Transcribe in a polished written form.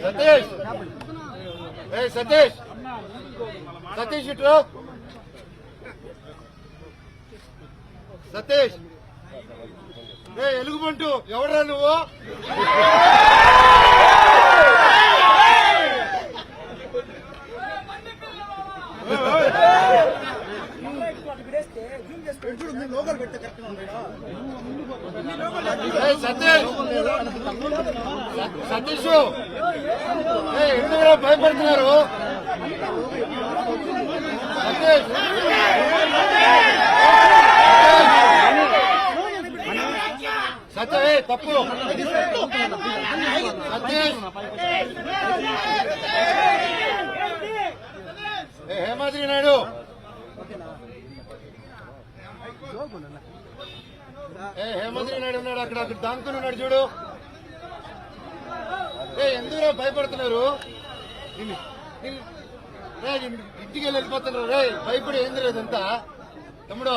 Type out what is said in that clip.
సతీష్ సతీష్ సతీష్ ఇట్రు సతీష్ ఎలుగుబంటు ఎవడరా నువ్వు? సతీష్ ఎందుకు భయపడుతున్నారు? సతీష్ తప్పు. సతీష్ హేమాద్రి నాయుడు హేమాద్రి నాయుడు ఉన్నాడు అక్కడ దాంకుని ఉన్నాడు చూడు. ఎందుకు భయపడుతున్నారు? ఇంటికి వెళ్ళిపోతున్నారు రే భయపడి ఏంది లేదంతా తమ్ముడు.